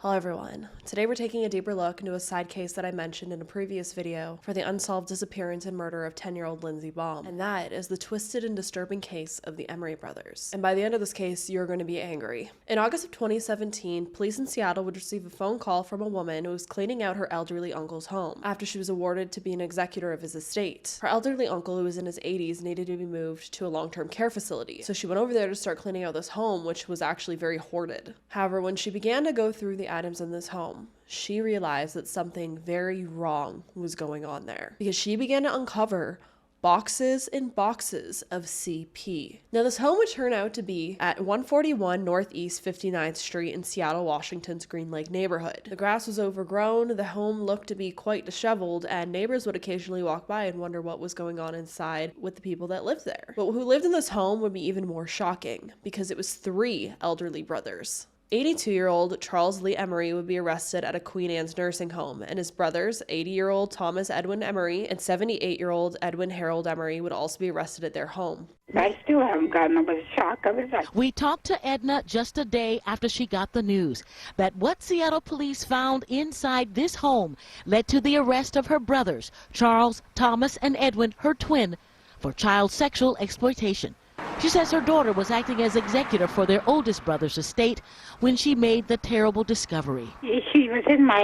Hello everyone. Today we're taking a deeper look into a side case that I mentioned in a previous video for the unsolved disappearance and murder of 10-year-old Lindsay Baum, and that is the twisted and disturbing case of the Emery brothers. And by the end of this case, you're going to be angry. In August of 2017, police in Seattle would receive a phone call from a woman who was cleaning out her elderly uncle's home after she was awarded to be an executor of his estate. Her elderly uncle, who was in his 80s, needed to be moved to a long-term care facility, so she went over there to start cleaning out this home, which was actually very hoarded. However, when she began to go through the items in this home, she realized that something very wrong was going on there because she began to uncover boxes and boxes of CP. Now, this home would turn out to be at 141 Northeast 59th Street in Seattle, Washington's Green Lake neighborhood. The grass was overgrown, the home looked to be quite disheveled, and neighbors would occasionally walk by and wonder what was going on inside with the people that lived there. But who lived in this home would be even more shocking because it was 3 elderly brothers. 82-year-old Charles Lee Emery would be arrested at a Queen Anne's nursing home, and his brothers, 80-year-old Thomas Edwin Emery and 78-year-old Edwin Harold Emery, would also be arrested at their home. I still haven't gotten over the shock of it. We talked to Edna just a day after she got the news that what Seattle police found inside this home led to the arrest of her brothers, Charles, Thomas, and Edwin, her twin, for child sexual exploitation. She says her daughter was acting as executor for their oldest brother's estate when she made the terrible discovery. She was in my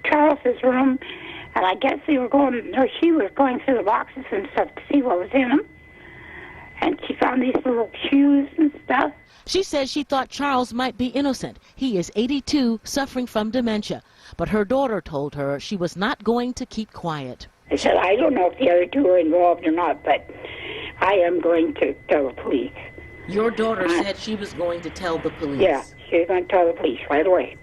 Charles's room, and I guess she was going through the boxes and stuff to see what was in them. And she found these little shoes and stuff. She says she thought Charles might be innocent. He is 82, suffering from dementia. But her daughter told her she was not going to keep quiet. I said, I don't know if the other two are involved or not, but I am going to tell the police. Your daughter said she was going to tell the police. Yeah, she's going to tell the police right away.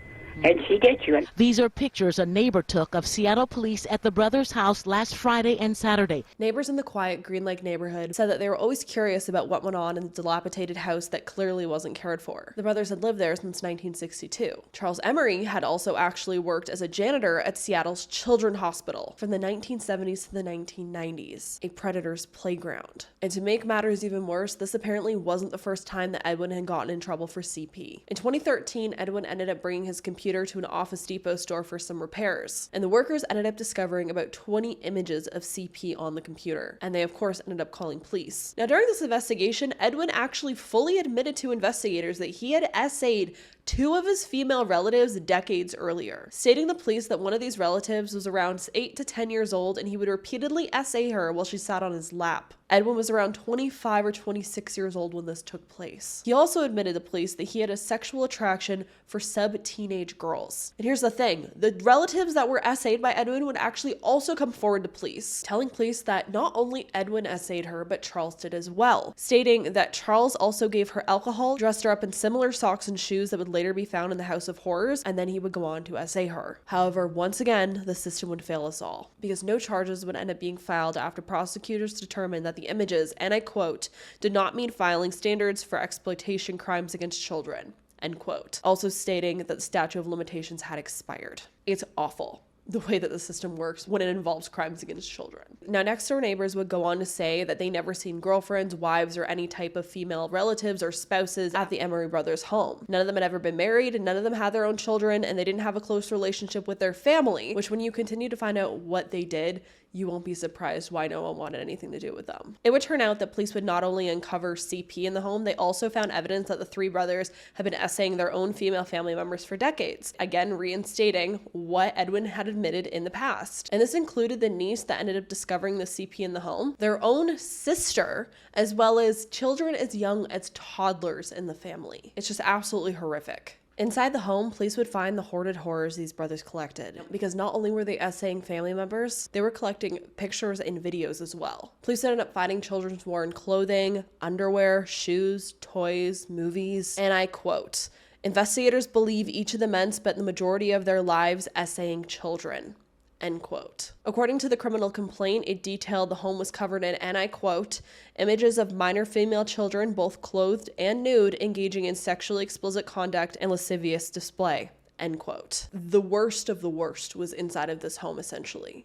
And she did. These are pictures a neighbor took of Seattle police at the brothers' house last Friday and Saturday. Neighbors in the quiet Green Lake neighborhood said that they were always curious about what went on in the dilapidated house that clearly wasn't cared for. The brothers had lived there since 1962. Charles Emery had also actually worked as a janitor at Seattle's Children's Hospital from the 1970s to the 1990s, a predator's playground. And to make matters even worse, this apparently wasn't the first time that Edwin had gotten in trouble for CP. In 2013, Edwin ended up bringing his computer to an Office Depot store for some repairs, and the workers ended up discovering about 20 images of CP on the computer, and they of course ended up calling police. Now, during this investigation, Edwin actually fully admitted to investigators that he had SAed 2 of his female relatives decades earlier, stating to the police that one of these relatives was around 8 to 10 years old and he would repeatedly SA her while she sat on his lap. Edwin was around 25 or 26 years old when this took place. He also admitted to police that he had a sexual attraction for sub-teenage girls. And here's the thing, the relatives that were SA'd by Edwin would actually also come forward to police, telling police that not only Edwin SA'd her, but Charles did as well, stating that Charles also gave her alcohol, dressed her up in similar socks and shoes that would later be found in the House of Horrors, and then he would go on to SA her. However, once again, the system would fail us all, because no charges would end up being filed after prosecutors determined that the images, and I quote, did not meet filing standards for exploitation crimes against children, end quote. Also stating that the statute of limitations had expired. It's awful the way that the system works when it involves crimes against children. Now, next door neighbors would go on to say that they never seen girlfriends, wives, or any type of female relatives or spouses at the Emery brothers' home. None of them had ever been married, and none of them had their own children, and they didn't have a close relationship with their family, which when you continue to find out what they did, you won't be surprised why no one wanted anything to do with them. It would turn out that police would not only uncover CP in the home, they also found evidence that the 3 brothers had been SAing their own female family members for decades, again reinstating what Edwin had admitted in the past. And this included the niece that ended up discovering the CP in the home, their own sister, as well as children as young as toddlers in the family. It's just absolutely horrific. Inside the home, police would find the hoarded horrors these brothers collected, because not only were they SAing family members, they were collecting pictures and videos as well. Police ended up finding children's worn clothing, underwear, shoes, toys, movies, and I quote, investigators believe each of the men spent the majority of their lives SAing children, end quote. According to the criminal complaint, it detailed the home was covered in, and I quote, images of minor female children, both clothed and nude, engaging in sexually explicit conduct and lascivious display, end quote. The worst of the worst was inside of this home, essentially.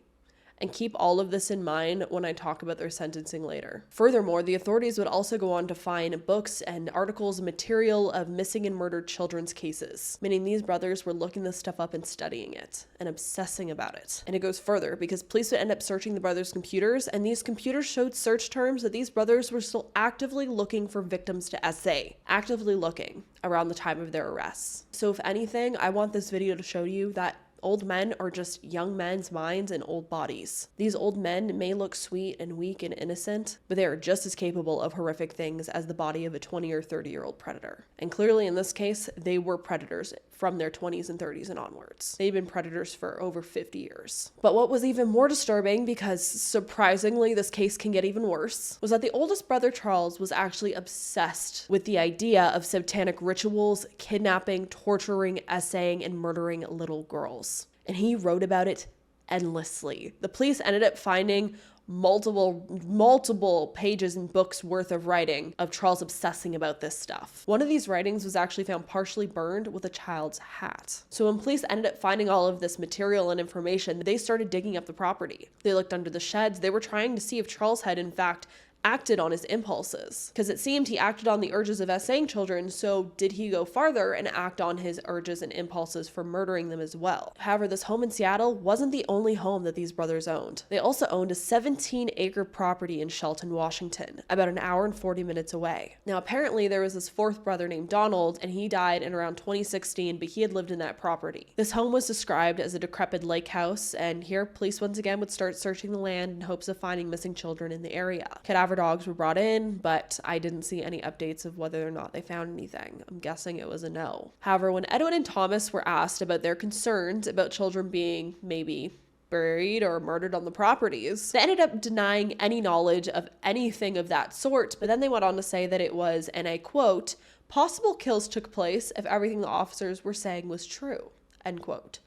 and keep all of this in mind when I talk about their sentencing later. Furthermore, the authorities would also go on to find books and articles and material of missing and murdered children's cases, meaning these brothers were looking this stuff up and studying it and obsessing about it. And it goes further because police would end up searching the brothers' computers, and these computers showed search terms that these brothers were still actively looking for victims to SA, actively looking around the time of their arrests. So if anything, I want this video to show you that old men are just young men's minds and old bodies. These old men may look sweet and weak and innocent, but they are just as capable of horrific things as the body of a 20 or 30-year-old predator. And clearly in this case, they were predators from their 20s and 30s and onwards. They've been predators for over 50 years. But what was even more disturbing, because surprisingly this case can get even worse, was that the oldest brother, Charles, was actually obsessed with the idea of satanic rituals, kidnapping, torturing, essaying, and murdering little girls. And he wrote about it endlessly. The police ended up finding multiple pages and books worth of writing of Charles obsessing about this stuff. One of these writings was actually found partially burned with a child's hat. So when police ended up finding all of this material and information, they started digging up the property. They looked under the sheds. They were trying to see if Charles had in fact acted on his impulses, because it seemed he acted on the urges of essaying children. So did he go farther and act on his urges and impulses for murdering them as well? However, this home in Seattle wasn't the only home that these brothers owned. They also owned a 17-acre property in Shelton, Washington, about an hour and 40 minutes away. Now apparently there was this fourth brother named Donald, and he died in around 2016, but he had lived in that property. This home was described as a decrepit lake house, and here police once again would start searching the land in hopes of finding missing children in the area. Cadaver dogs were brought in, but I didn't see any updates of whether or not they found anything. I'm guessing it was a no. However, when Edwin and Thomas were asked about their concerns about children being maybe buried or murdered on the properties, they ended up denying any knowledge of anything of that sort, but then they went on to say that it was, and I quote, "possible kills took place if everything the officers were saying was true," end quote.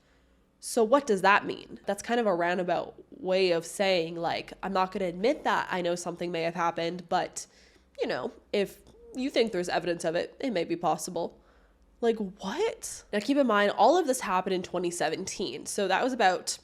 So what does that mean? That's kind of a roundabout way of saying, like, I'm not going to admit that I know something may have happened, but, you know, if you think there's evidence of it, it may be possible. Like, what? Now, keep in mind, all of this happened in 2017. So that was about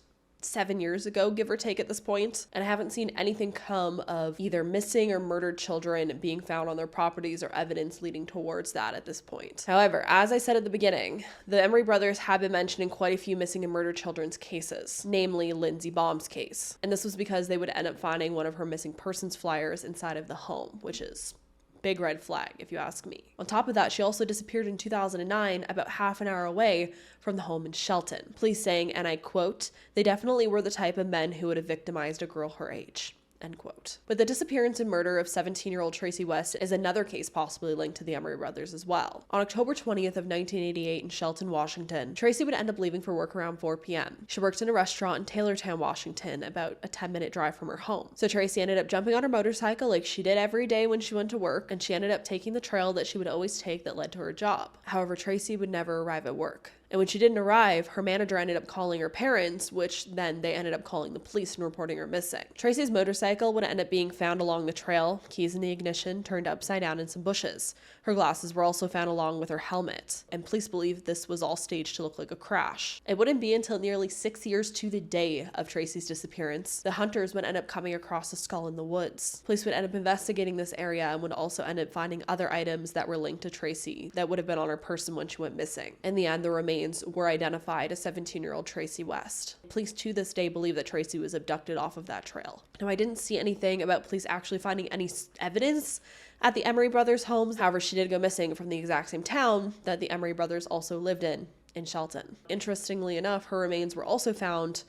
7 years ago, give or take at this point, and I haven't seen anything come of either missing or murdered children being found on their properties or evidence leading towards that at this point. However, as I said at the beginning, the Emery brothers have been mentioned in quite a few missing and murdered children's cases, namely Lindsay Baum's case. And this was because they would end up finding one of her missing persons flyers inside of the home, which is big red flag, if you ask me. On top of that, she also disappeared in 2009, about half an hour away from the home in Shelton. Police saying, and I quote, "they definitely were the type of men who would have victimized a girl her age," end quote. But the disappearance and murder of 17-year-old Tracy West is another case possibly linked to the Emery brothers as well. On October 20th of 1988 in Shelton, Washington, Tracy would end up leaving for work around 4 p.m. She worked in a restaurant in Taylortown, Washington, about a 10-minute drive from her home. So Tracy ended up jumping on her motorcycle like she did every day when she went to work, and she ended up taking the trail that she would always take that led to her job. However, Tracy would never arrive at work. And when she didn't arrive, her manager ended up calling her parents, which then they ended up calling the police and reporting her missing. Tracy's motorcycle would end up being found along the trail, keys in the ignition, turned upside down in some bushes. Her glasses were also found along with her helmet, and police believe this was all staged to look like a crash. It wouldn't be until nearly 6 years to the day of Tracy's disappearance the hunters would end up coming across a skull in the woods. Police would end up investigating this area and would also end up finding other items that were linked to Tracy that would have been on her person when she went missing. In the end, the remains were identified as 17-year-old Tracy West. Police to this day believe that Tracy was abducted off of that trail. Now, I didn't see anything about police actually finding any evidence at the Emery brothers' homes. However, she did go missing from the exact same town that the Emery brothers also lived in Shelton. Interestingly enough, her remains were also found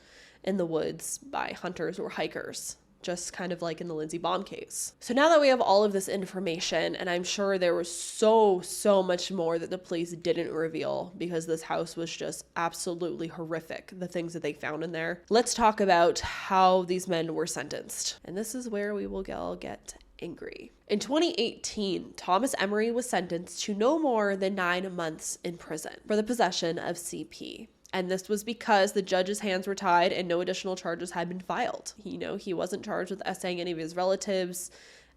in the woods by hunters or hikers, just kind of like in the Lindsay Baum case. So now that we have all of this information, and I'm sure there was so much more that the police didn't reveal because this house was just absolutely horrific, the things that they found in there, let's talk about how these men were sentenced. And this is where we will all get angry. In 2018, Thomas Emery was sentenced to no more than 9 months in prison for the possession of CP. And this was because the judge's hands were tied and no additional charges had been filed. He wasn't charged with essaying any of his relatives,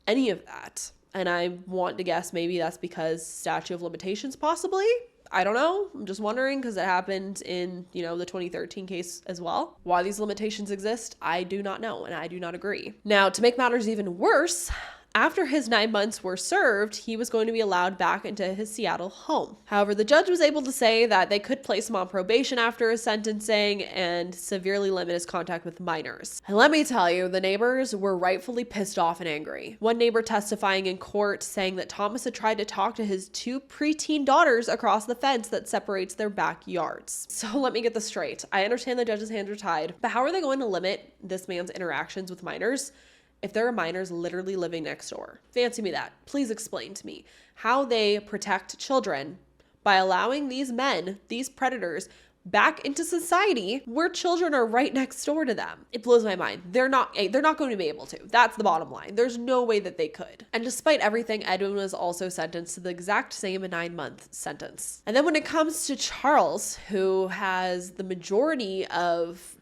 any of that. And I want to guess maybe that's because statute of limitations, possibly? I don't know. I'm just wondering because it happened in, the 2013 case as well. Why these limitations exist, I do not know, and I do not agree. Now, to make matters even worse, after his 9 months were served, he was going to be allowed back into his Seattle home. However, the judge was able to say that they could place him on probation after his sentencing and severely limit his contact with minors. And let me tell you, the neighbors were rightfully pissed off and angry. One neighbor testifying in court saying that Thomas had tried to talk to his 2 preteen daughters across the fence that separates their backyards. So let me get this straight. I understand the judge's hands are tied, but how are they going to limit this man's interactions with minors if there are minors literally living next door? Fancy me that. Please explain to me how they protect children by allowing these men, these predators, back into society where children are right next door to them. It blows my mind. They're not going to be able to. That's the bottom line. There's no way that they could. And despite everything, Edwin was also sentenced to the exact same 9-month sentence. And then when it comes to Charles, who has the majority of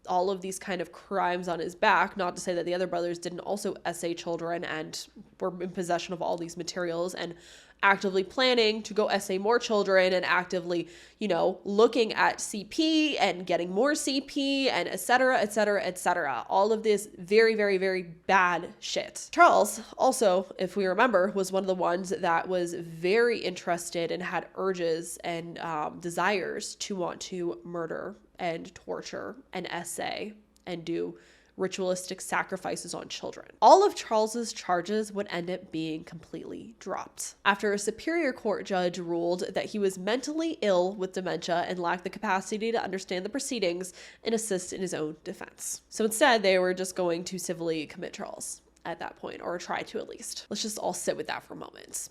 all of these kind of crimes on his back, not to say that the other brothers didn't also essay children and were in possession of all these materials and actively planning to go essay more children and actively, looking at CP and getting more CP and et cetera, et cetera, et cetera. All of this very, very, very bad shit. Charles also, if we remember, was one of the ones that was very interested and had urges and desires to want to murder and torture and essay and do ritualistic sacrifices on children. All of Charles's charges would end up being completely dropped after a superior court judge ruled that he was mentally ill with dementia and lacked the capacity to understand the proceedings and assist in his own defense. So instead, they were just going to civilly commit Charles at that point, or try to at least. Let's just all sit with that for a moment.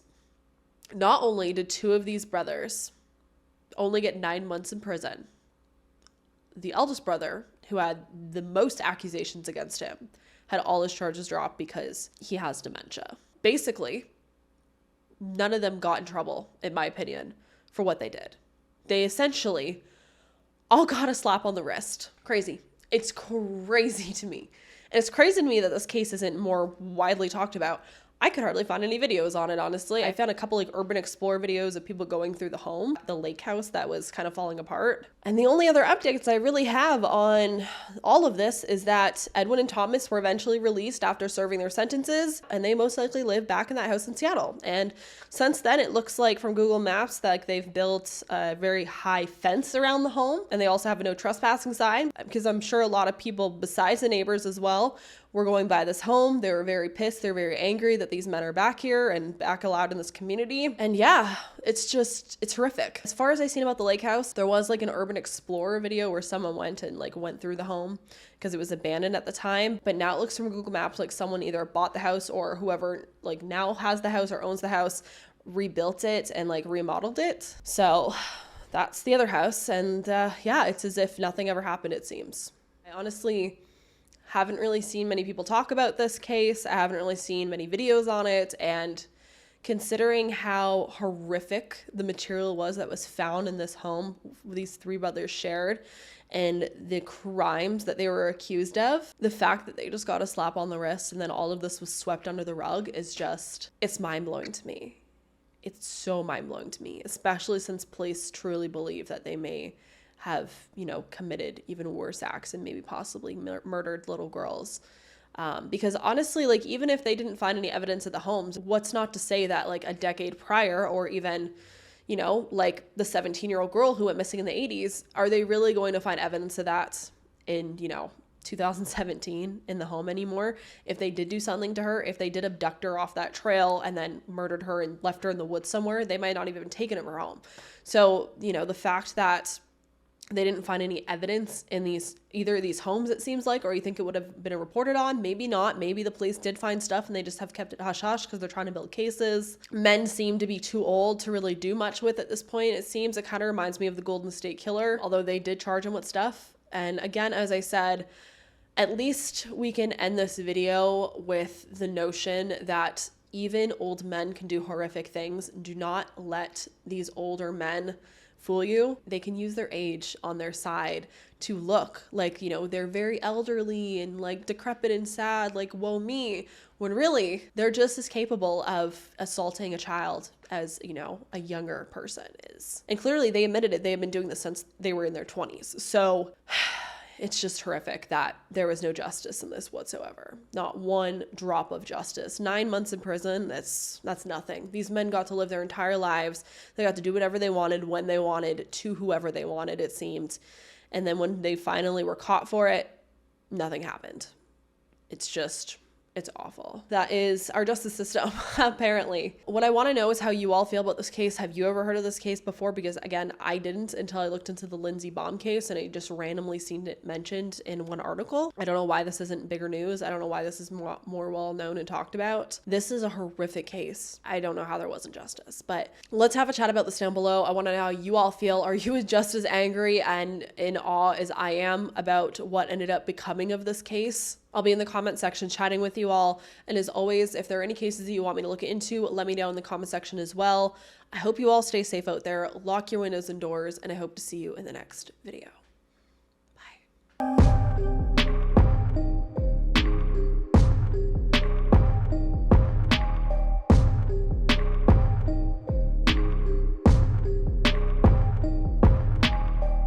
Not only did 2 of these brothers only get 9 months in prison, the eldest brother, who had the most accusations against him, had all his charges dropped because he has dementia. Basically, none of them got in trouble, in my opinion, for what they did. They essentially all got a slap on the wrist. Crazy. It's crazy to me. And it's crazy to me that this case isn't more widely talked about. I could hardly find any videos on it, honestly. I found a couple urban explorer videos of people going through the home, the lake house that was kind of falling apart. And the only other updates I really have on all of this is that Edwin and Thomas were eventually released after serving their sentences, and they most likely live back in that house in Seattle. And since then, it looks like from Google Maps that they've built a very high fence around the home, and they also have a no trespassing sign, because I'm sure a lot of people besides the neighbors as well were going by this home. They were very pissed. They're very angry that these men are back here and back allowed in this community. And yeah, it's horrific. As far as I seen about the lake house, there was an urban explorer video where someone went and went through the home because it was abandoned at the time. But now it looks from Google Maps like someone either bought the house or whoever now has the house or owns the house rebuilt it and remodeled it. So that's the other house. And yeah, it's as if nothing ever happened, it seems. I honestly haven't really seen many people talk about this case. I haven't really seen many videos on it. And considering how horrific the material was that was found in this home these 3 brothers shared and the crimes that they were accused of, the fact that they just got a slap on the wrist and then all of this was swept under the rug is it's mind-blowing to me. It's so mind-blowing to me, especially since police truly believe that they may have, committed even worse acts and maybe possibly murdered little girls. Because honestly, even if they didn't find any evidence at the homes, what's not to say that a decade prior or even, the 17-year-old girl who went missing in the 80s, are they really going to find evidence of that in, 2017 in the home anymore? If they did do something to her, if they did abduct her off that trail and then murdered her and left her in the woods somewhere, they might not even have taken her home. So, the fact that they didn't find any evidence in either of these homes, it seems like, or you think it would have been reported on. Maybe not. Maybe the police did find stuff and they just have kept it hush-hush because they're trying to build cases. Men seem to be too old to really do much with at this point. It seems it kind of reminds me of the Golden State Killer, although they did charge him with stuff. And again, as I said, at least we can end this video with the notion that even old men can do horrific things. Do not let these older men fool you. They can use their age on their side to look like, you know, they're very elderly and like decrepit and sad, like, woe me, when really they're just as capable of assaulting a child as, you know, a younger person is. And clearly they admitted it. They have been doing this since they were in their 20s. So it's just horrific that there was no justice in this whatsoever. Not one drop of justice. 9 months in prison, that's nothing. These men got to live their entire lives. They got to do whatever they wanted, when they wanted, to whoever they wanted, it seemed. And then when they finally were caught for it, nothing happened. It's awful. That is our justice system, apparently. What I want to know is how you all feel about this case. Have you ever heard of this case before? Because again, I didn't until I looked into the Lindsay bomb case and I just randomly seen it mentioned in one article. I don't know why this isn't bigger news. I don't know why this is more well known and talked about. This is a horrific case. I don't know how there wasn't justice, but let's have a chat about this down below. I want to know how you all feel. Are you just as angry and in awe as I am about what ended up becoming of this case? I'll be in the comment section chatting with you all. And as always, if there are any cases that you want me to look into, let me know in the comment section as well. I hope you all stay safe out there, lock your windows and doors, and I hope to see you in the next video.